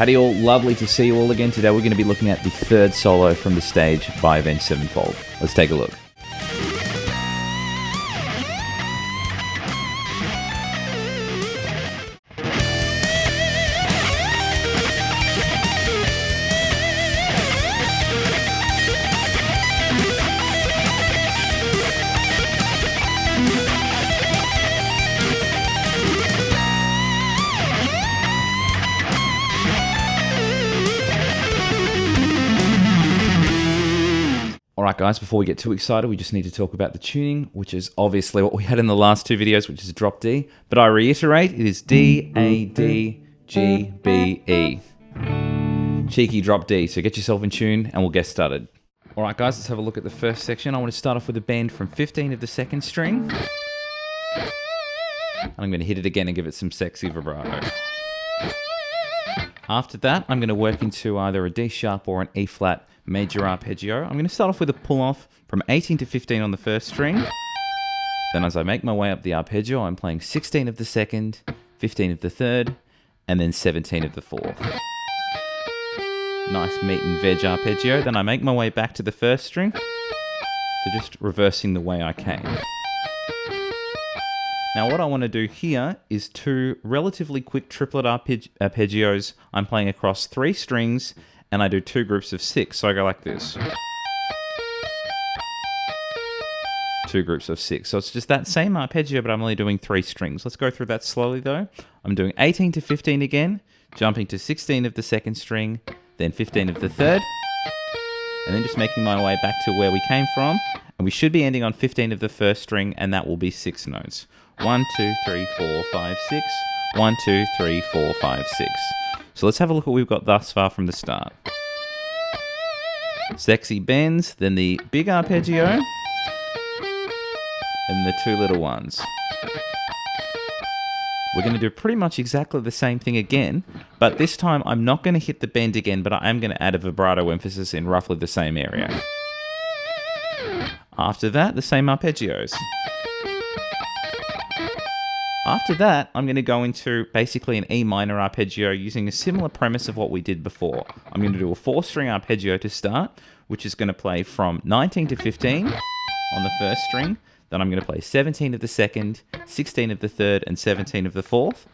Howdy all, lovely to see you all again. Today we're going to be looking at the third solo from the stage by Avenged Sevenfold. Let's take a look. Alright guys, before we get too excited, we just need to talk about the tuning, which is obviously what we had in the last two videos, which is drop D. But I reiterate, it is D, A, D, G, B, E. Cheeky drop D, so get yourself in tune and we'll get started. Alright guys, let's have a look at the first section. I want to start off with a bend from 15 of the second string. And I'm going to hit it again and give it some sexy vibrato. After that, I'm going to work into either a D sharp or an E flat major arpeggio. I'm going to start off with a pull off from 18 to 15 on the first string. Then as I make my way up the arpeggio, I'm playing 16 of the second, 15 of the third, and then 17 of the fourth. Nice meat and veg arpeggio. Then I make my way back to the first string. So just reversing the way I came. Now what I want to do here is two relatively quick triplet arpeggios. I'm playing across 3 strings and I do 2 groups of 6. So I go like this. 2 groups of 6. So it's just that same arpeggio, but I'm only doing 3 strings. Let's go through that slowly though. I'm doing 18 to 15 again, jumping to 16 of the second string, then 15 of the third, and then just making my way back to where we came from. And we should be ending on 15 of the first string, and that will be 6 notes. 1, 2, 3, 4, 5, 6. 1, 2, 3, 4, 5, 6. So let's have a look at what we've got thus far from the start. Sexy bends, then the big arpeggio, and the 2 little ones. We're going to do pretty much exactly the same thing again, but this time I'm not going to hit the bend again, but I am going to add a vibrato emphasis in roughly the same area. After that, the same arpeggios. After that, I'm going to go into basically an E minor arpeggio using a similar premise of what we did before. I'm going to do a 4-string arpeggio to start, which is going to play from 19 to 15 on the first string. Then I'm going to play 17 of the second, 16 of the third, and 17 of the fourth.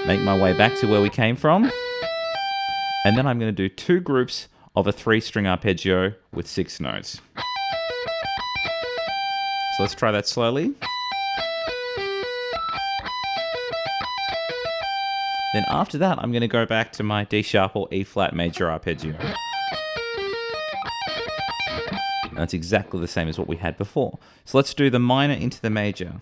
Make my way back to where we came from. And then I'm going to do 2 groups of a 3-string arpeggio with 6 notes. So let's try that slowly. Then after that, I'm going to go back to my D sharp or E flat major arpeggio. And that's exactly the same as what we had before. So let's do the minor into the major.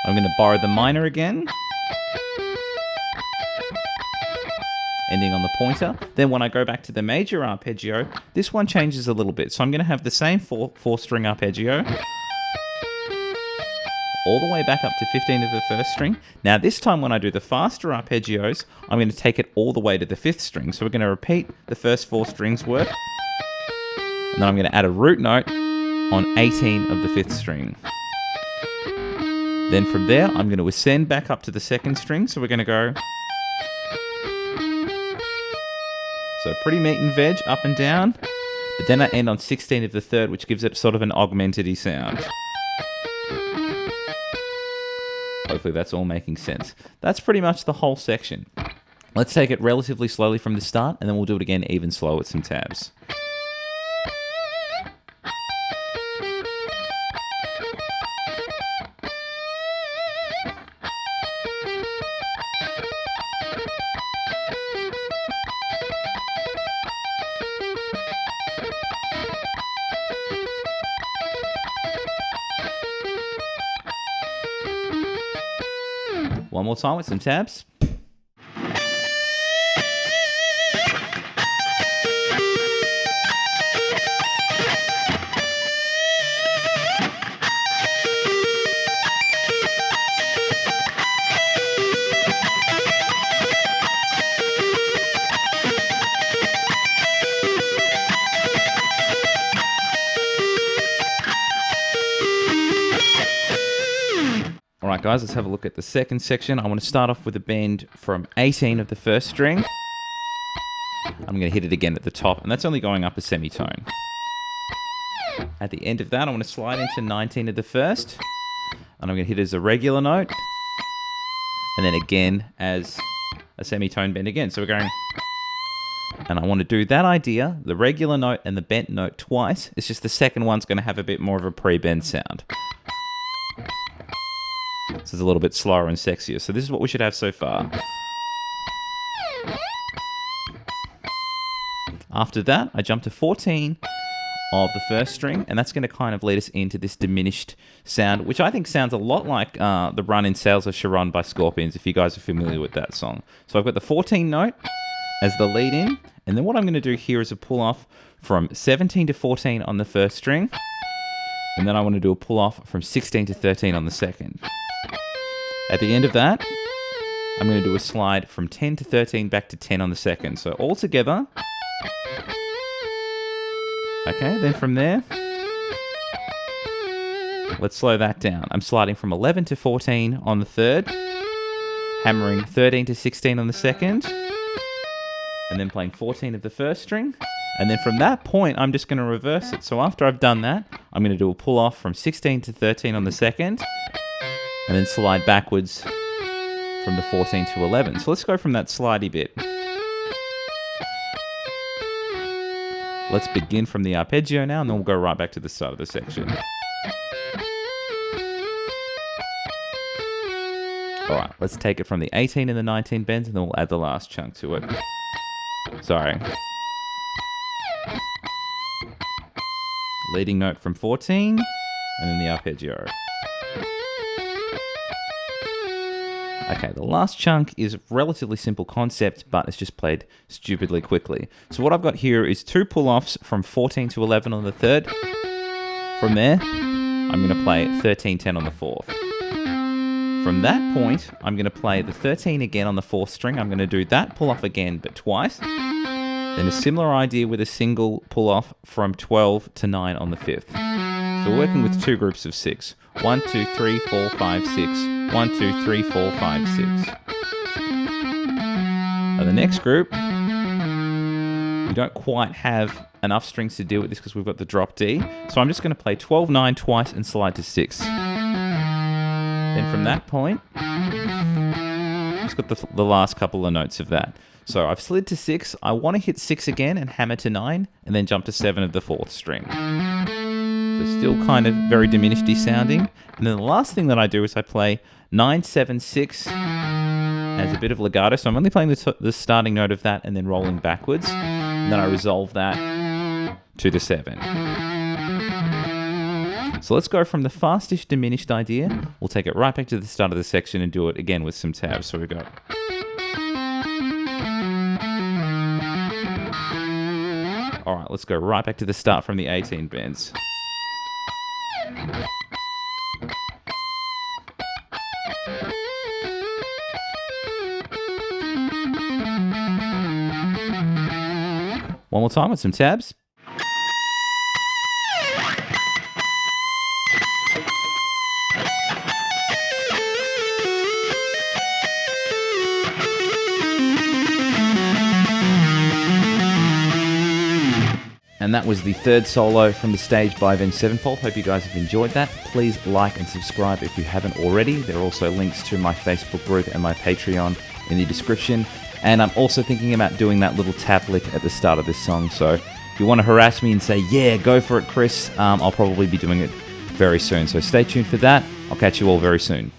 I'm going to borrow the minor again, ending on the pointer. Then when I go back to the major arpeggio, this one changes a little bit. So I'm going to have the same 4-string arpeggio all the way back up to 15 of the first string. Now this time when I do the faster arpeggios, I'm going to take it all the way to the 5th string. So we're going to repeat the first 4 strings worth. And then I'm going to add a root note on 18 of the 5th string. Then from there, I'm going to ascend back up to the 2nd string. So we're going to go... So pretty meat and veg, up and down. But then I end on 16 of the 3rd, which gives it sort of an augmented-y sound. Hopefully that's all making sense. That's pretty much the whole section. Let's take it relatively slowly from the start, and then we'll do it again even slower with some tabs. One more time with some tabs. Alright guys, let's have a look at the second section. I want to start off with a bend from 18 of the first string. I'm going to hit it again at the top, and that's only going up a semitone. At the end of that, I want to slide into 19 of the first, and I'm going to hit it as a regular note, and then again as a semitone bend again. So we're going, and I want to do that idea, the regular note and the bent note twice. It's just the second one's going to have a bit more of a pre-bend sound. This is a little bit slower and sexier. So this is what we should have so far. After that, I jump to 14 of the first string, and that's going to kind of lead us into this diminished sound, which I think sounds a lot like the run in Sails of Charon by Scorpions, if you guys are familiar with that song. So I've got the 14 note as the lead in, and then what I'm going to do here is a pull off from 17 to 14 on the first string, and then I want to do a pull off from 16 to 13 on the second. At the end of that, I'm going to do a slide from 10 to 13 back to 10 on the second. So all together. Okay, then from there, let's slow that down. I'm sliding from 11 to 14 on the third, hammering 13 to 16 on the second, and then playing 14 of the first string. And then from that point, I'm just going to reverse it. So after I've done that, I'm going to do a pull off from 16 to 13 on the second, and then slide backwards from the 14 to 11. So let's go from that slidey bit. Let's begin from the arpeggio now, and then we'll go right back to the start of the section. Alright, let's take it from the 18 and the 19 bends, and then we'll add the last chunk to it. Sorry. Leading note from 14, and then the arpeggio. Okay, the last chunk is a relatively simple concept, but it's just played stupidly quickly. So what I've got here is 2 pull-offs from 14 to 11 on the third. From there, I'm going to play 13-10 on the fourth. From that point, I'm going to play the 13 again on the fourth string. I'm going to do that pull-off again, but twice. Then a similar idea with a single pull-off from 12 to 9 on the fifth. So we're working with 2 groups of 6. 1, 2, 3, 4, 5, 6. 1, 2, 3, 4, 5, 6. Now the next group, we don't quite have enough strings to deal with this because we've got the drop D. So I'm just going to play 12, 9 twice and slide to 6. Then from that point, just got the last couple of notes of that. So I've slid to 6. I want to hit 6 again and hammer to 9, and then jump to 7 of the fourth string. So still kind of very diminished-y sounding. And then the last thing that I do is I play 9, 7, 6 as a bit of legato. So I'm only playing the starting note of that and then rolling backwards. And then I resolve that to the 7. So let's go from the fastish diminished idea. We'll take it right back to the start of the section and do it again with some tabs. So we go. Alright, let's go right back to the start from the 18 bends. One more time with some tabs. And that was the third solo from the stage by Avenged Sevenfold. Hope you guys have enjoyed that. Please like and subscribe if you haven't already. There are also links to my Facebook group and my Patreon in the description. And I'm also thinking about doing that little tap lick at the start of this song. So if you want to harass me and say, yeah, go for it, Chris, I'll probably be doing it very soon. So stay tuned for that. I'll catch you all very soon.